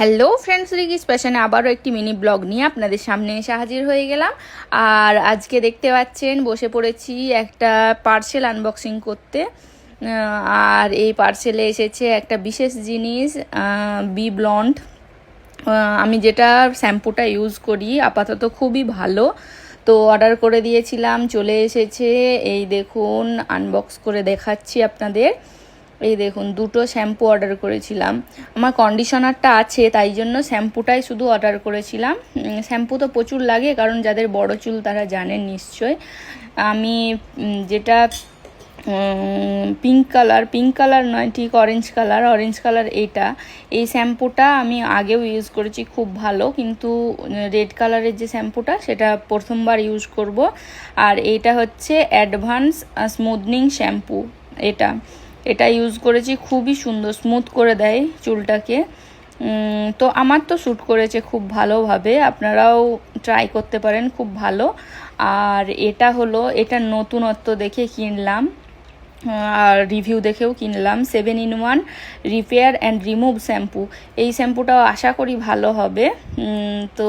Hello friends, রিকিস ফ্যাশনে আবারও একটি মিনি ব্লগ নিয়ে আপনাদের সামনে এসে হাজির হয়ে গেলাম। আর আজকে দেখতে পাচ্ছেন বসে পড়েছি একটা পার্সেল আনবক্সিং করতে। আর এই পার্সেলে এসেছে একটা বিশেষ জিনিস, বি ব্লন্ড। আমি যেটা শ্যাম্পুটা ইউজ করি আপাতত খুবই ভালো, তো অর্ডার করে দিয়েছিলাম, চলে এসেছে। এই দেখুন, আনবক্স করে দেখাচ্ছি আপনাদের। এই দেখুন, দুটো শ্যাম্পু অর্ডার করেছিলাম। আমার কন্ডিশনারটা আছে, তাই জন্য শ্যাম্পুটাই শুধু অর্ডার করেছিলাম। শ্যাম্পু তো প্রচুর লাগে, কারণ যাদের বড় চুল তারা জানেন নিশ্চয়। আমি যেটা পিঙ্ক কালার নয়, ঠিক অরেঞ্জ কালার এই শ্যাম্পুটা আমি আগেও ইউজ করেছি, খুব ভালো। কিন্তু রেড কালারের যে শ্যাম্পুটা, সেটা প্রথমবার ইউজ করব। আর এইটা হচ্ছে অ্যাডভান্স স্মুথনিং শ্যাম্পু। এটা ইউজ করেছি, খুবই সুন্দর স্মুথ করে দেয় চুলটাকে। তো আমার তো শ্যুট করেছে খুব ভালোভাবে, আপনারাও ট্রাই করতে পারেন, খুব ভালো। আর এটার নতুনত্ব দেখে কিনলাম, আর রিভিউ দেখেও কিনলাম। 7-in-1 repair and remove shampoo. এই শ্যাম্পুটাও আশা করি ভালো হবে। তো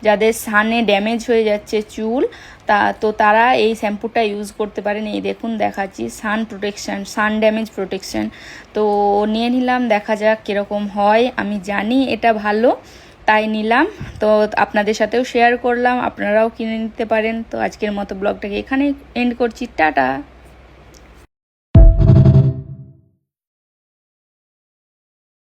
যাদের সানে ড্যামেজ হয়ে যাচ্ছে চুল, তারা এই শ্যাম্পুটা ইউজ করতে পারেন। এই দেখুন দেখাচ্ছি, সান ড্যামেজ প্রোটেকশন। তো নিয়ে নিলাম, দেখা যাক কীরকম হয়। আমি জানি এটা ভালো, তাই নিলাম। তো আপনাদের সাথেও শেয়ার করলাম, আপনারাও কিনে নিতে পারেন। তো আজকের মতো ব্লগটাকে এখানেই এন্ড করছি, টাটা।